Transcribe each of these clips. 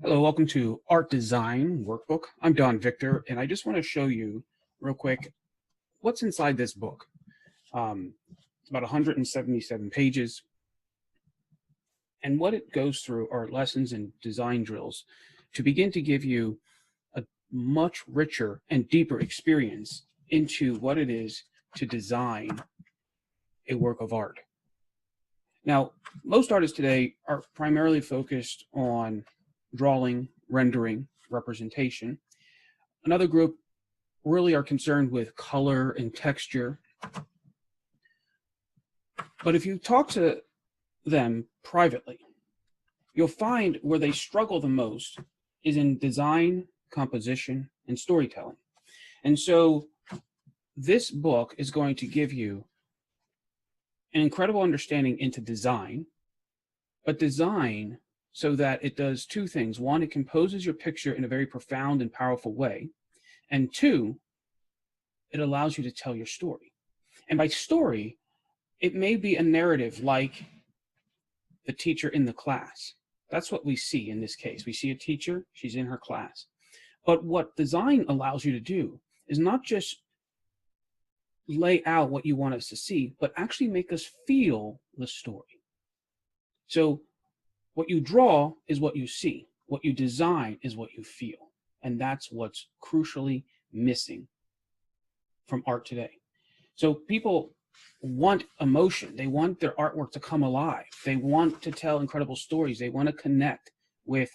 Hello, welcome to Art Design Workbook. I'm Don Victor, and I just want to show you real quick what's inside this book. It's about 177 pages, and what it goes through are lessons and design drills to begin to give you a much richer and deeper experience into what it is to design a work of art. Now, most artists today are primarily focused on drawing, rendering, representation. Another group really are concerned with color and texture. But if you talk to them privately, you'll find where they struggle the most is in design, composition, and storytelling. And so this book is going to give you an incredible understanding into design, but design so that it does two things. One, it composes your picture in a very profound and powerful way. And two, it allows you to tell your story. And by story, it may be a narrative like the teacher in the class. That's what we see in this case. We see a teacher, she's in her class. But what design allows you to do is not just lay out what you want us to see, but actually make us feel the story. So what you draw is what you see. What you design is what you feel. And that's what's crucially missing from art today. So people want emotion. They want their artwork to come alive. They want to tell incredible stories. They want to connect with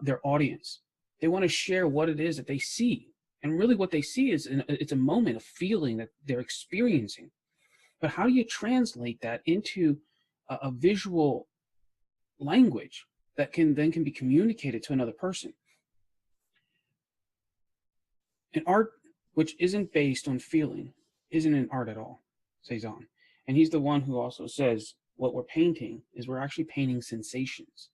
their audience. They want to share what it is that they see. And really what they see is it's a moment of feeling that they're experiencing. But how do you translate that into a visual language that can be communicated to another person? An art which isn't based on feeling isn't an art at all, says on. And he's the one who also says what we're painting is we're actually painting sensations.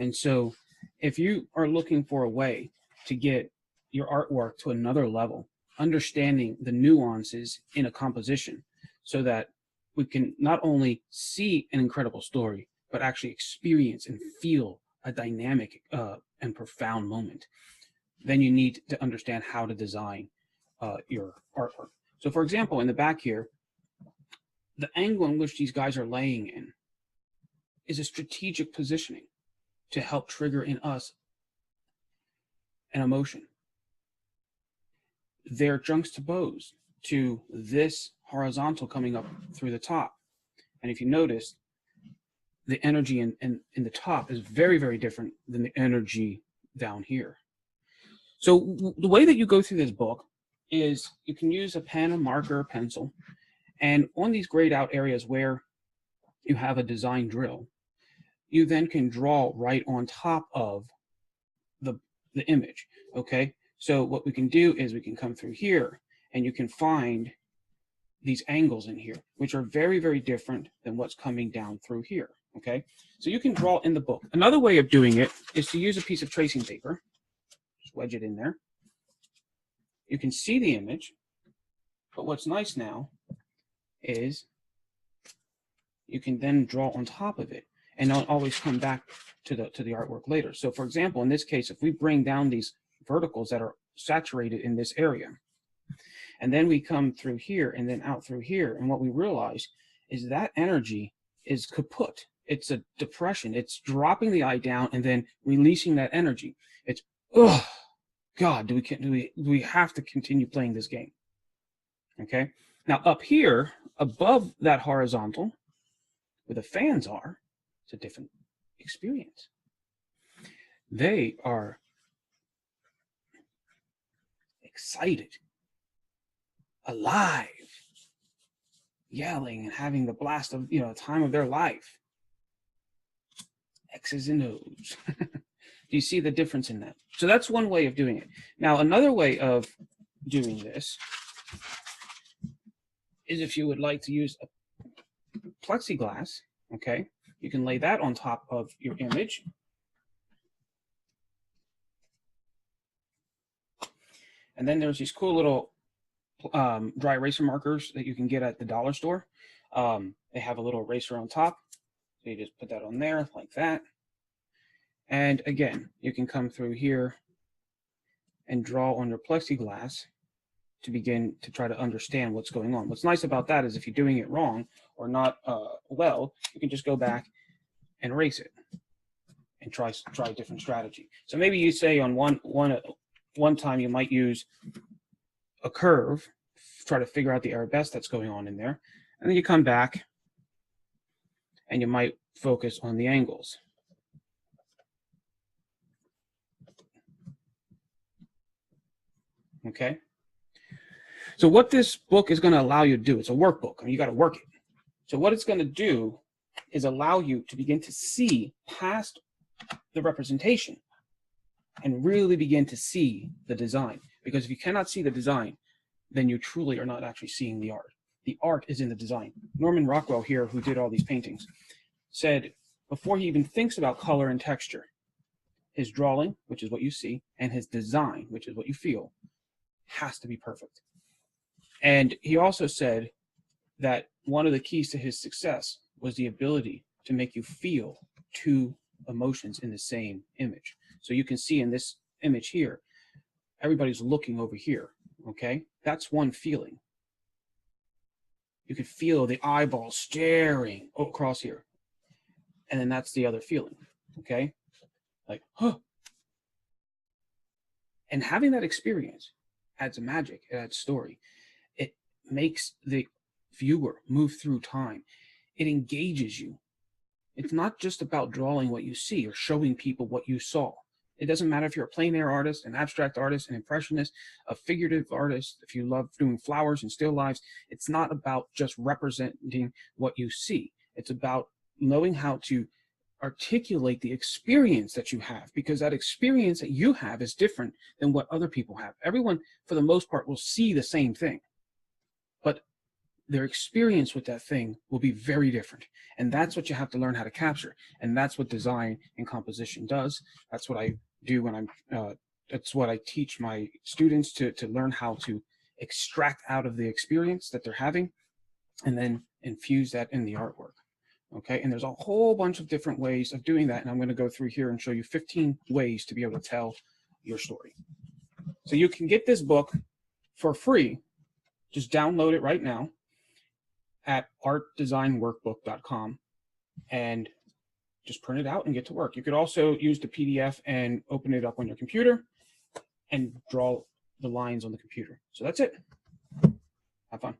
And so if you are looking for a way to get your artwork to another level, understanding the nuances in a composition so that we can not only see an incredible story, but actually experience and feel a dynamic and profound moment, then you need to understand how to design your artwork. So for example, in the back here, the angle in which these guys are laying in is a strategic positioning to help trigger in us an emotion. They're juxtaposed to this horizontal coming up through the top. And if you notice, the energy in the top is very, very different than the energy down here. So the way that you go through this book is you can use a pen, a marker, a pencil, and on these grayed out areas where you have a design drill, you then can draw right on top of the image, okay? So what we can do is we can come through here and you can find these angles in here, which are very, very different than what's coming down through here, okay? So you can draw in the book. Another way of doing it is to use a piece of tracing paper, just wedge it in there. You can see the image, but what's nice now is you can then draw on top of it and not always come back to the artwork later. So for example, in this case, if we bring down these verticals that are saturated in this area, and then we come through here and then out through here, and what we realize is that energy is kaput. It's a depression. It's dropping the eye down and then releasing that energy. It's, oh God, do we have to continue playing this game? Okay. Now up here, above that horizontal, where the fans are, it's a different experience. They are excited, alive, yelling and having the blast of, time of their life. X's and O's. Do you see the difference in that? So that's one way of doing it. Now, another way of doing this is if you would like to use a plexiglass, okay, you can lay that on top of your image. And then there's these cool little dry eraser markers that you can get at the dollar store. They have a little eraser on top. So you just put that on there like that. And again, you can come through here and draw on your plexiglass to begin to try to understand what's going on. What's nice about that is if you're doing it wrong or not well, you can just go back and erase it and try a different strategy. So maybe you say on one time you might use a curve, try to figure out the arabesque that's going on in there, and then you come back and you might focus on the angles. Okay? So what this book is going to allow you to do, it's a workbook. I mean, you got to work it. So what it's going to do is allow you to begin to see past the representation and really begin to see the design. Because if you cannot see the design, then you truly are not actually seeing the art. The art is in the design. Norman Rockwell here, who did all these paintings, said before he even thinks about color and texture, his drawing, which is what you see, and his design, which is what you feel, has to be perfect. And he also said that one of the keys to his success was the ability to make you feel two emotions in the same image. So you can see in this image here, everybody's looking over here, okay? That's one feeling. You could feel the eyeballs staring across here. And then that's the other feeling, okay? Like, huh. And having that experience adds magic, it adds story. It makes the viewer move through time. It engages you. It's not just about drawing what you see or showing people what you saw. It doesn't matter if you're a plein air artist, an abstract artist, an impressionist, a figurative artist, if you love doing flowers and still lifes. It's not about just representing what you see. It's about knowing how to articulate the experience that you have, because that experience that you have is different than what other people have. Everyone, for the most part, will see the same thing, but their experience with that thing will be very different. And that's what you have to learn how to capture. And that's what design and composition does. That's what I do when I'm, that's what I teach my students to learn how to extract out of the experience that they're having and then infuse that in the artwork. Okay, and there's a whole bunch of different ways of doing that. And I'm going to go through here and show you 15 ways to be able to tell your story. So you can get this book for free. Just download it right now at artdesignworkbook.com and just print it out and get to work. You could also use the PDF and open it up on your computer and draw the lines on the computer. So that's it. Have fun.